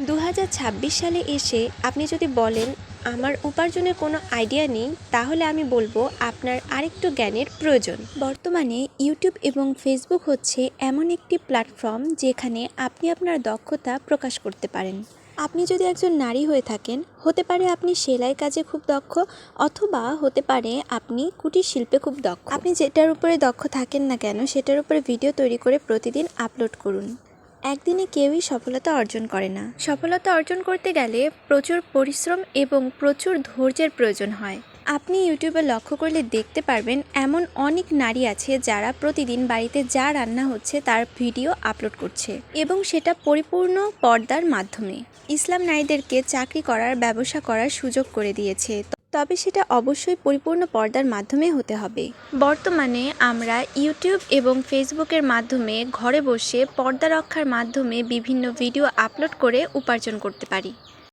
2026 সালে এসে আপনি যদি বলেন আমার উপার্জনের কোনো আইডিয়া নেই, তাহলে আমি বলবো আপনার আরেকটু জ্ঞানের প্রয়োজন। বর্তমানে ইউটিউব এবং ফেসবুক হচ্ছে এমন একটি প্ল্যাটফর্ম যেখানে আপনি আপনার দক্ষতা প্রকাশ করতে পারেন। আপনি যদি একজন নারী হয়ে থাকেন, হতে পারে আপনি সেলাই কাজে খুব দক্ষ, অথবা হতে পারে আপনি কুটির শিল্পে খুব দক্ষ। আপনি যেটার উপরে দক্ষ থাকেন না কেন, সেটার উপরে ভিডিও তৈরি করে প্রতিদিন আপলোড করুন। একদিনে কেউই সফলতা অর্জন করে না। সফলতা অর্জন করতে গেলে প্রচুর পরিশ্রম এবং প্রচুর ধৈর্যের প্রয়োজন হয়। আপনি ইউটিউবে লক্ষ্য করলে দেখতে পারবেন এমন অনেক নারী আছে যারা প্রতিদিন বাড়িতে যা রান্না হচ্ছে তার ভিডিও আপলোড করছে, এবং সেটা পরিপূর্ণ পর্দার মাধ্যমে। ইসলাম নারীদেরকে চাকরি করার, ব্যবসা করার সুযোগ করে দিয়েছে, তবে সেটা অবশ্যই পরিপূর্ণ পর্দার মাধ্যমে হতে হবে। বর্তমানে আমরা ইউটিউব এবং ফেসবুকের মাধ্যমে ঘরে বসে পর্দা রক্ষার মাধ্যমে বিভিন্ন ভিডিও আপলোড করে উপার্জন করতে পারি।